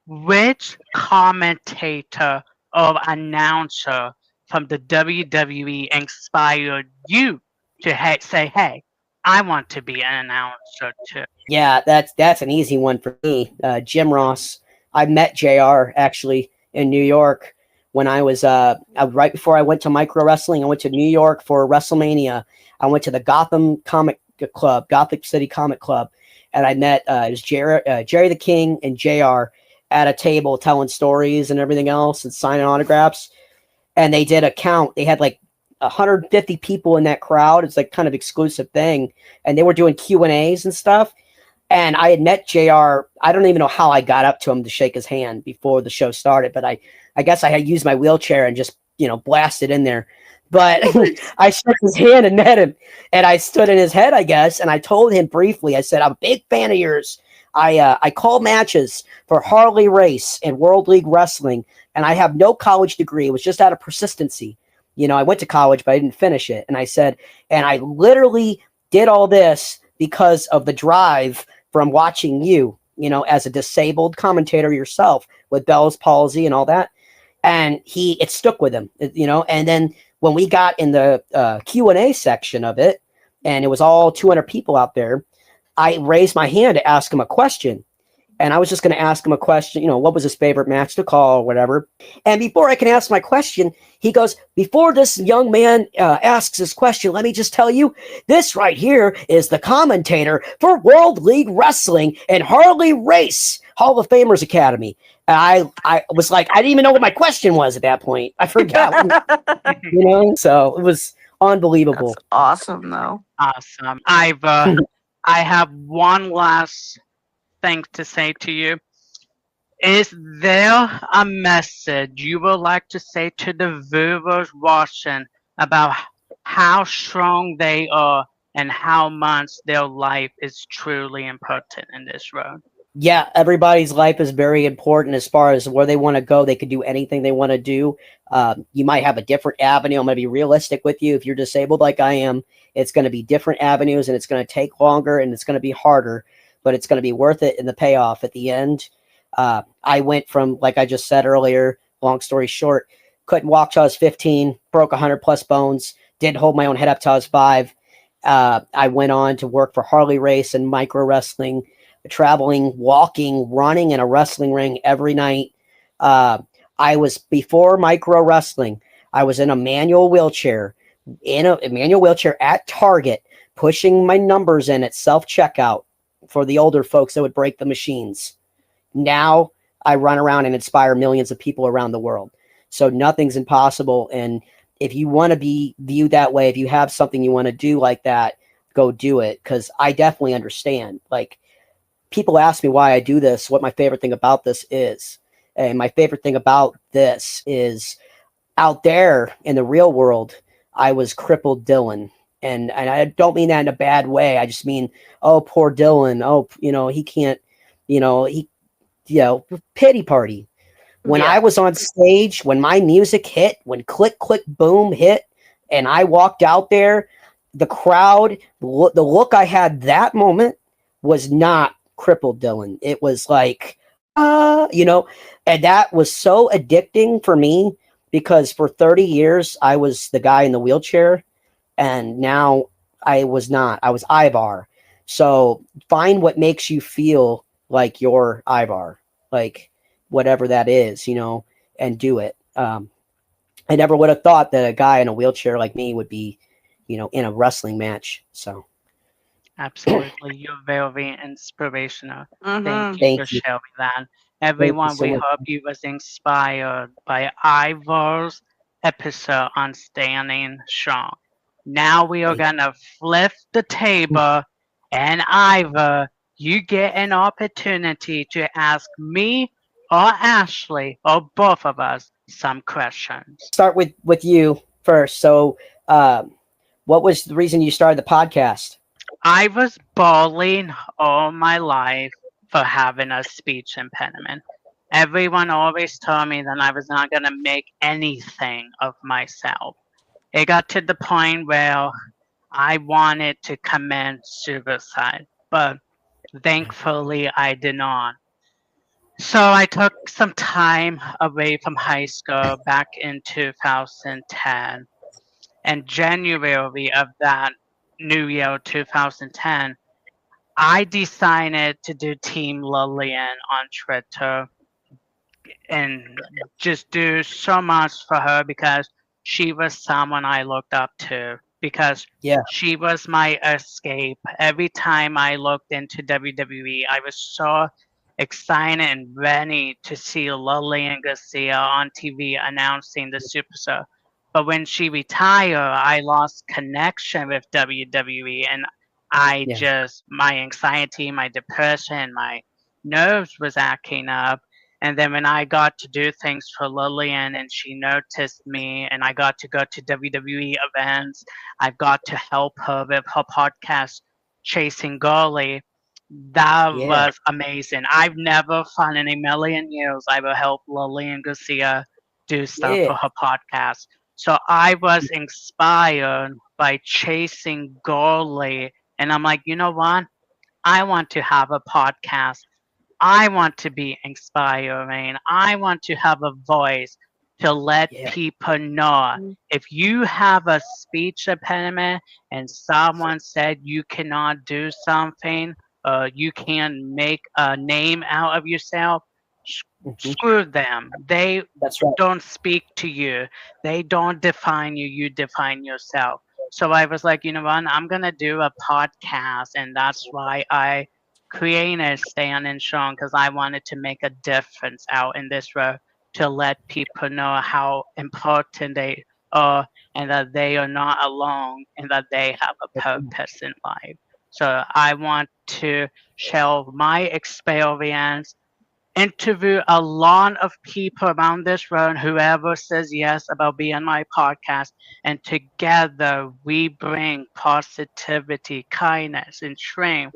which commentator or announcer from the WWE inspired you to say, hey, I want to be an announcer too? Yeah, that's an easy one for me. Jim Ross. I met JR actually in New York when I was right before I went to micro wrestling. I went to New York for WrestleMania. I went to the Gotham City Comic Club, and I met it was Jerry the King and JR at a table telling stories and everything else and signing autographs. And they did a count. They had like 150 people in that crowd. It's like kind of exclusive thing, and they were doing Q&As and stuff. And I had met JR. I don't even know how I got up to him to shake his hand before the show started, but I guess I had used my wheelchair and just, blasted in there. But I shook his hand and met him, and I stood in his head, I guess. And I told him briefly, I said, I'm a big fan of yours. I call matches for Harley Race and World League Wrestling, and I have no college degree. It was just out of persistency. I went to college, but I didn't finish it. And I said, and I literally did all this because of the drive from watching you, as a disabled commentator yourself with Bell's palsy and all that. And it stuck with him, and then when we got in the Q&A section of it, and it was all 200 people out there. I raised my hand to ask him a question. And I was just going to ask him a question, what was his favorite match to call or whatever. And before I can ask my question, he goes, before this young man asks his question, let me just tell you, this right here is the commentator for World League Wrestling and Harley Race Hall of Famers Academy. And I was like, I didn't even know what my question was at that point. I forgot, so it was unbelievable. That's awesome, though. Awesome. I have one last thing to say to you. Is there a message you would like to say to the viewers watching about how strong they are and how much their life is truly important in this road? Yeah, everybody's life is very important as far as where they want to go. They could do anything they want to do. You might have a different avenue. I'm going to be realistic with you. If you're disabled like I am, it's going to be different avenues, and it's going to take longer, and it's going to be harder, but it's going to be worth it in the payoff at the end. I went from, like I just said earlier, long story short, couldn't walk till I was 15, broke 100 plus bones, didn't hold my own head up till I was 5. I went on to work for Harley Race and micro wrestling, traveling, walking, running in a wrestling ring every night. I was, before micro wrestling, I was in a manual wheelchair, at Target, pushing my numbers in at self-checkout for the older folks that would break the machines. Now I run around and inspire millions of people around the world. So nothing's impossible. And if you want to be viewed that way, if you have something you want to do like that, go do it. Because I definitely understand. Like, people ask me why I do this, what my favorite thing about this is. And my favorite thing about this is, out there in the real world, I was crippled Dylan. And I don't mean that in a bad way. I just mean, oh, poor Dylan. Oh, he can't, pity party. When I was on stage, when my music hit, when Click, Click, Boom hit, and I walked out there, the crowd, the look I had that moment was not crippled Dylan. It was like, and that was so addicting for me, because for 30 years, I was the guy in the wheelchair, and now I was not. I was Ivar. So find what makes you feel like you're Ivar, like whatever that is, and do it. I never would have thought that a guy in a wheelchair like me would be, in a wrestling match. So. Absolutely. You're very inspirational. Mhm. Thank you for sharing that. Everyone, so we much. hope you was inspired by Ivar's episode on Standing Strong. Now we are going to flip the table, and Ivar, you get an opportunity to ask me or Ashley or both of us some questions. Start with you first. So, what was the reason you started the podcast? I was bawling all my life for having a speech impediment. Everyone always told me that I was not going to make anything of myself. It got to the point where I wanted to commit suicide, but thankfully I did not. So I took some time away from high school back in 2010. And January of that new year 2010, I decided to do Team Lillian on Twitter and just do so much for her, because she was someone I looked up to, because Yeah. she was my escape. Every time I looked into WWE, I was so excited and ready to see Lillian Garcia on TV announcing the Superstar. But when she retired, I lost connection with WWE, and my anxiety, my depression, my nerves was acting up. And then when I got to do things for Lillian and she noticed me, and I got to go to WWE events, I got to help her with her podcast, Chasing Gully. That was amazing. I've never thought in a million years I will help Lillian Garcia do stuff for her podcast. So I was inspired by Chasing Gully, and I'm like, you know what? I want to have a podcast. I want to be inspiring. I want to have a voice to let Yeah. people know if you have a speech impediment and someone said you cannot do something, you can make a name out of yourself, Mhm. screw them. They That's right. don't speak to you. They don't define you. You define yourself. So I was like, you know what? I'm gonna do a podcast, and that's why I created Stand and Strong, because I wanted to make a difference out in this world to let people know how important they are and that they are not alone and that they have a purpose in life. So I want to share my experience, interview a lot of people around this world, whoever says yes about being on my podcast, and together we bring positivity, kindness, and strength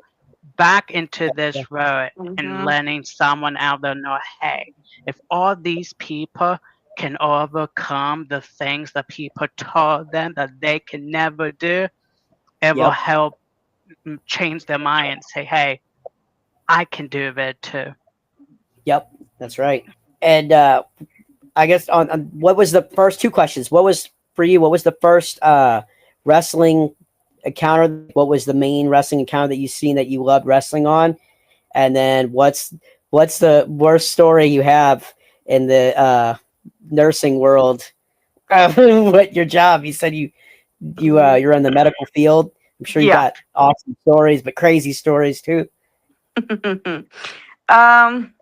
back into this world, and Mhm. letting someone out there know, hey, if all these people can overcome the things that people told them that they can never do, it will Yep. help change their mind and say, hey, I can do it too. Yep. That's right. And I guess on what was the first two questions? What was for you? What was the first wrestling encounter? What was the main wrestling encounter that you've seen that you loved wrestling on? And then what's the worst story you have in the nursing world? What your job? You said you're in the medical field. I'm sure you Yeah. got awesome stories, but crazy stories too. um,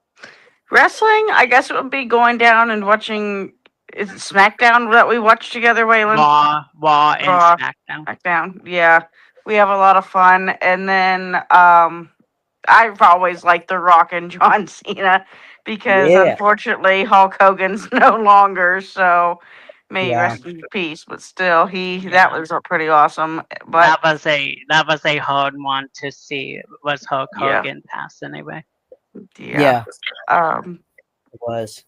Wrestling, I guess it would be going down and watching. Is it SmackDown that we watch together, Waylon? Raw, and Raw, SmackDown. SmackDown. Yeah, we have a lot of fun. And then I've always liked The Rock and John Cena because Yeah, unfortunately Hulk Hogan's no longer. So may he yeah, rest in peace. But still, that Yeah, was pretty awesome. But that was a hard one to see. Was Hulk yeah, Hogan passing away? yeah. yeah. Um, It was.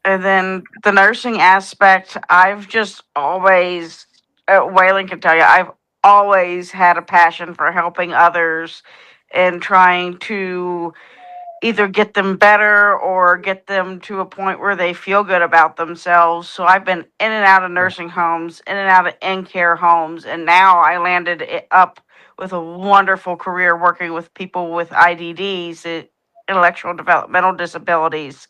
and then the nursing aspect, I've just always, Waylon can tell you, I've always had a passion for helping others and trying to either get them better or get them to a point where they feel good about themselves. So I've been in and out of nursing homes, in and out of in care homes, and now I landed up with a wonderful career working with people with IDDs, intellectual developmental disabilities,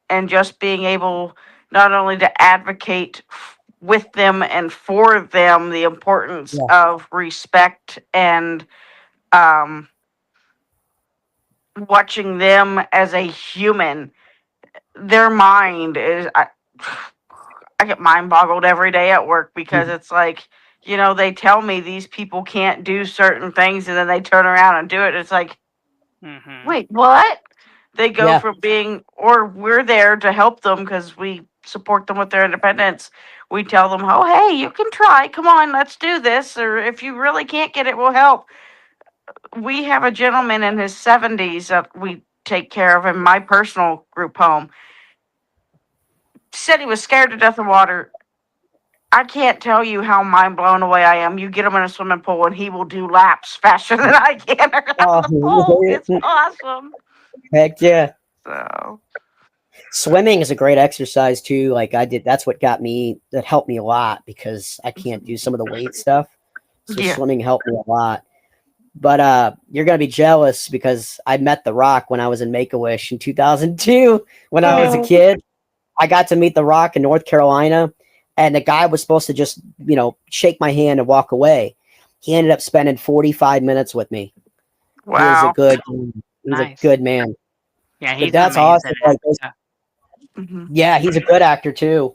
and just being able not only to advocate with them and for them the importance Yeah, of respect and um, watching them as a human. Their mind is I get mind boggled every day at work because it's like, they tell me these people can't do certain things and then they turn around and do it. It's like, Hmm. wait, what? They go yeah, from being, or we're there to help them because we support them with their independence. We tell them, oh, hey, you can try. Come on, let's do this. Or if you really can't get it, we'll help. We have a gentleman in his 70s that we take care of in my personal group home. Said he was scared to death of water. I can't tell you how mind blown away I am. You get him in a swimming pool and he will do laps faster than I can around the pool. oh, It's awesome. heck yeah. So, Swimming is a great exercise too. Like I did, that's what that helped me a lot because I can't do some of the weight stuff. So yeah. swimming helped me a lot. But you're gonna be jealous because I met The Rock when I was in Make-A-Wish in 2002 when I was a Oh, kid. I got to meet The Rock in North Carolina, and the guy was supposed to just, shake my hand and walk away. He ended up spending 45 minutes with me. He is a wow. he's a Nice. good man. Yeah, But he's an that's amazing awesome. Like, actor. Hmm. yeah, he's a good actor too,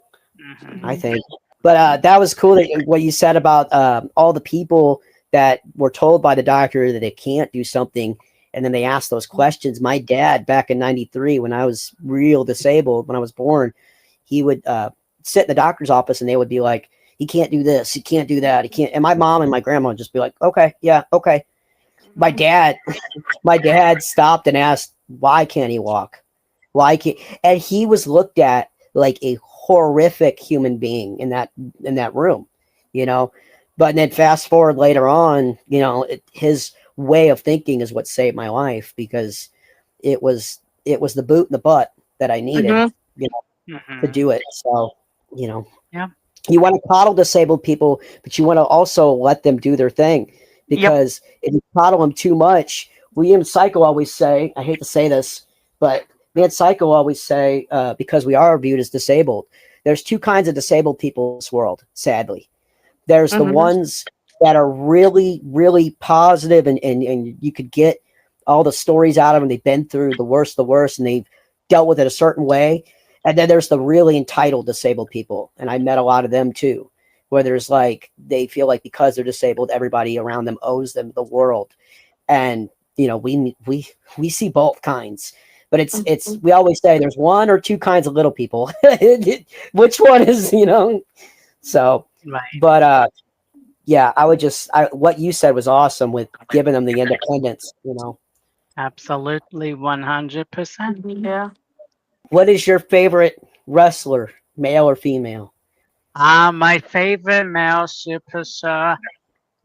I Hmm. think. But that was cool that what you said about all the people that were told by the doctor that they can't do something, and then they ask those questions. My dad, back in '93, when I was real disabled, when I was born, he would sit in the doctor's office, and they would be like, "He can't do this, he can't do that, he can't." And my mom and my grandma would just be like, "Okay, yeah, okay." My dad, my dad stopped and asked, "Why can't he walk? Why can't?" And he was looked at like a horrific human being in that room, you know. But then fast forward later on, his way of thinking is what saved my life because it was the boot in the butt that I needed. Hmm. You know, to do it. So, Yeah. you want to coddle disabled people, but you want to also let them do their thing, because if you coddle them too much, me and Psycho always say, I hate to say this, but me and Psycho always say, because we are viewed as disabled, there's two kinds of disabled people in this world, sadly. There's the ones that are really, really positive, and you could get all the stories out of them. They've been through the worst, and they've dealt with it a certain way. And then there's the really entitled disabled people. And I met a lot of them too, where there's like, they feel like because they're disabled, everybody around them owes them the world. And, we see both kinds, but it's, we always say there's one or two kinds of little people. Which one is, so, Right. but, yeah, what you said was awesome with giving them the independence, Absolutely, 100%. Yeah. What is your favorite wrestler, male or female? My favorite male superstar.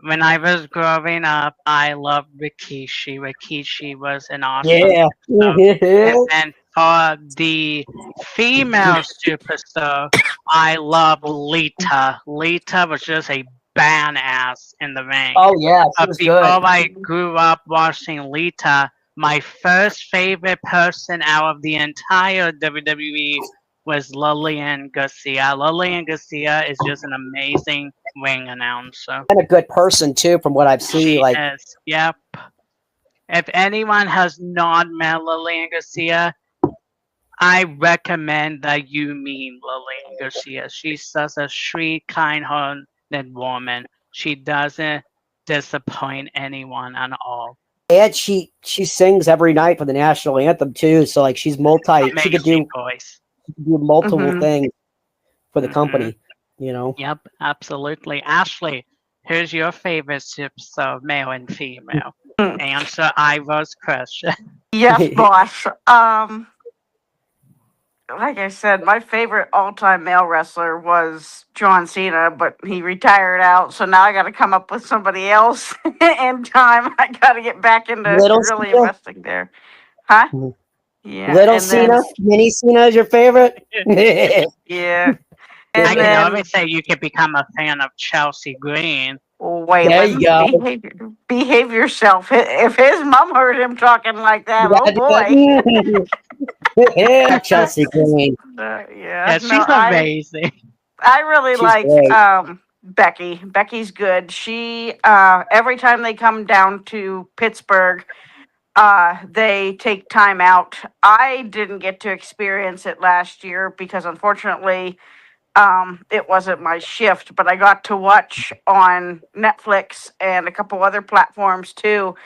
When I was growing up, I loved Rikishi. Rikishi was an awesome. Yeah. And for the female superstar, I love Lita. Lita was just a badass in the ring. Oh yeah, she was Before good. I grew up watching Lita, my first favorite person out of the entire WWE was Lillian Garcia. Lillian Garcia is just an amazing ring announcer. And a good person too, from what I've seen. She Like, is. Yep. If anyone has not met Lillian Garcia, I recommend that you meet Lillian Garcia. She's such a sweet, kind-hearted woman. She doesn't disappoint anyone at all. and she sings every night for the national anthem too. So like, she's multi. She could do Amazing voice. multiple things for the company. Yep, absolutely. Ashley, who's your favorite superstar, male and female? Answer Ivar's question. Yes, boss. Like I said, my favorite all-time male wrestler was John Cena, but he retired out, so now I got to come up with somebody else in time. I got to get back into Little really Cena? investing there. Huh? Mhm. Yeah. Little and Cena, mini Cena is your favorite? Yeah. I And can then always say you could become a fan of Chelsea Green. There you Waylon, go. behave yourself. If his mom heard him talking like that, You oh boy. Yeah, Chelsea Green. Yeah. Yeah, she's No, amazing. I really She's like great. Becky. Becky's good. She every time they come down to Pittsburgh, they take time out. I didn't get to experience it last year because unfortunately it wasn't my shift, but I got to watch on Netflix and a couple other platforms too.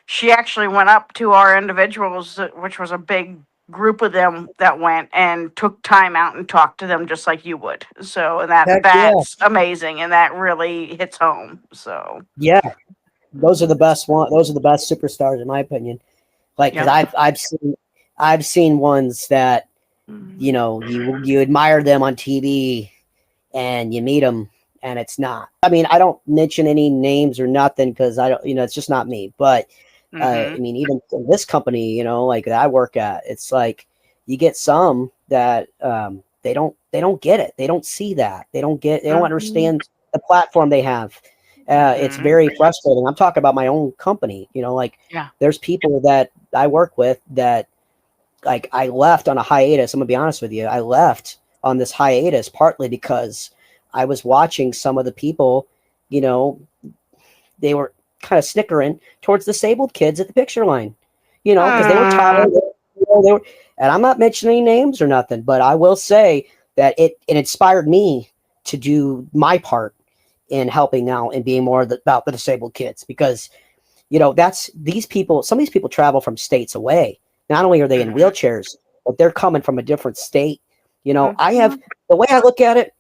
She actually went up to our individuals, which was a big group of them that went and took time out and talked to them just like you would. So and Heck yeah. that's amazing, and that really hits home. So Yeah, those are the best one. Those are the best superstars in my opinion. Like, 'cause Yep. I've seen ones that you admire them on TV and you meet them and it's not. I mean, I don't mention any names or nothing because I don't. It's just not me. But I mean, even in this company, like that I work at, it's like you get some that they don't get it. They don't see that. They don't understand the platform they have. It's very frustrating. I'm talking about my own company. There's people that I work with that, like, I left on a hiatus. I'm gonna be honest with you. I left on this hiatus partly because I was watching some of the people, they were kind of snickering towards disabled kids at the picture line, because they were tired. They were, and I'm not mentioning names or nothing, but I will say that it inspired me to do my part in helping out and being more about the disabled kids, because that's these people. Some of these people travel from states away. Not only are they in wheelchairs, but they're coming from a different state. I have, the way I look at it,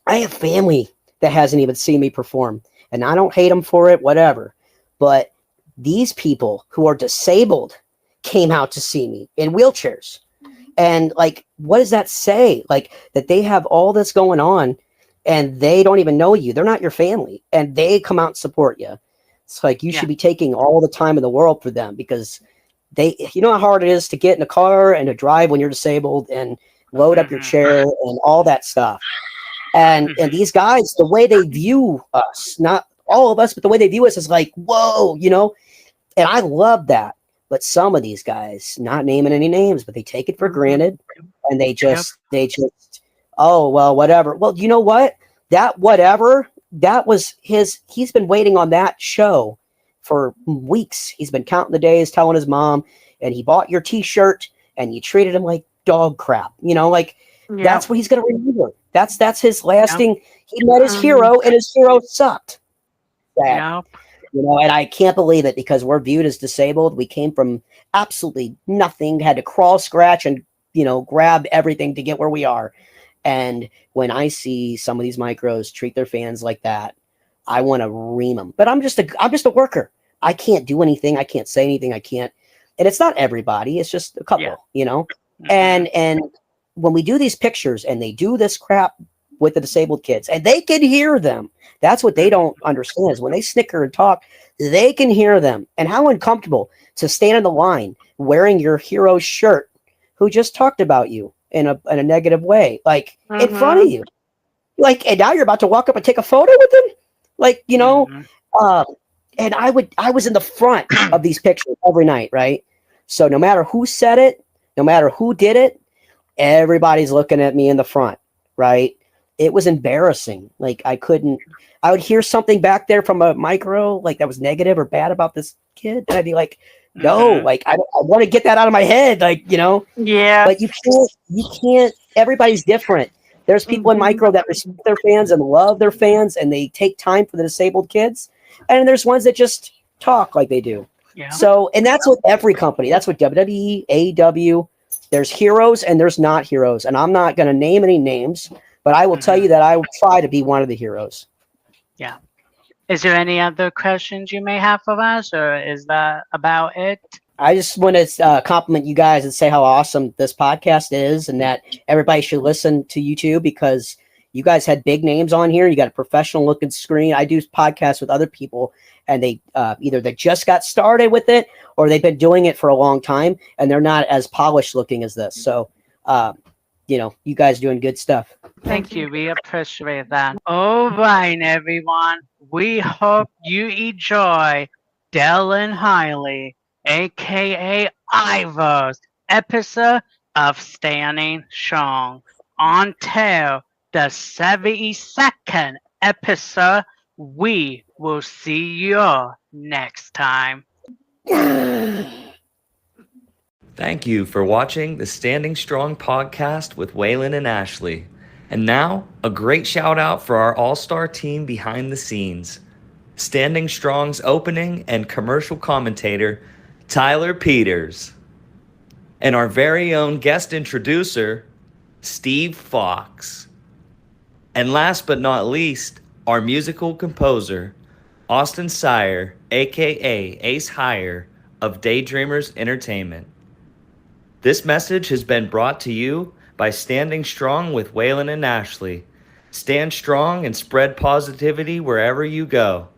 I have family that hasn't even seen me perform, and I don't hate them for it, whatever. But these people who are disabled came out to see me in wheelchairs. And like, what does that say? Like, that they have all this going on and they don't even know you. They're not your family, and they come out and support you. It's like, you should be taking all the time in the world for them, because you know how hard it is to get in a car and to drive when you're disabled, and load up your chair, and all that stuff. And these guys, the way they view us, not all of us, but the way they view us is like, whoa, you know. And I love that. But some of these guys, not naming any names, but they take it for granted, and they just, oh, well, whatever. Well, you know what? That whatever, that was his. He's been waiting on that show for weeks. He's been counting the days, telling his mom, and he bought your T-shirt, and you treated him like dog crap. You know, like that's what he's gonna remember. That's his lasting. He met his hero, and his hero sucked. You know, and I can't believe it, because we're viewed as disabled. We came from absolutely nothing, had to crawl, scratch, and, you know, grab everything to get where we are. And when I see some of these micros treat their fans like that, I want to ream them. But I'm just a worker. I can't do anything. I can't say anything. I can't. And it's not everybody. It's just a couple, you know. And when we do these pictures and they do this crap with the disabled kids, and they can hear them. That's what they don't understand, is when they snicker and talk, they can hear them. And how uncomfortable to stand in the line wearing your hero's shirt, who just talked about you in a negative way, like in front of you. Like, and now you're about to walk up and take a photo with them. Like, you know, and I was in the front of these pictures every night, right? So no matter who said it, no matter who did it, everybody's looking at me in the front, right? It was embarrassing. Like, I would hear something back there from a micro, like that was negative or bad about this kid. And I'd be like, no, like, I want to get that out of my head. Like, you know, but you can't, everybody's different. There's people in micro that respect their fans and love their fans, and they take time for the disabled kids. And there's ones that just talk like they do. So, and that's with every company. That's what WWE, AEW, there's heroes and there's not heroes. And I'm not going to name any names, but I will tell you that I will try to be one of the heroes. Yeah. Is there any other questions you may have for us, or is that about it? I just want to compliment you guys and say how awesome this podcast is, and that everybody should listen to you too, because you guys had big names on here. You got a professional looking screen. I do podcasts with other people, and they either they just got started with it, or they've been doing it for a long time, and they're not as polished looking as this. So, you know, you guys doing good stuff. Thank you. We appreciate that. All right, everyone. We hope you enjoy Dylan Highley, aka Ivar's episode of Standing Strong. Until the 72nd episode, we will see you next time. Thank you for watching the Standing Strong podcast with Waylon and Ashley. And now, a great shout out for our all-star team behind the scenes. Standing Strong's opening and commercial commentator, Tyler Peters. And our very own guest introducer, Steve Fox. And last but not least, our musical composer, Austin Sire, aka Ace Higher of Daydreamers Entertainment. This message has been brought to you by Standing Strong with Waylon and Ashley. Stand strong and spread positivity wherever you go.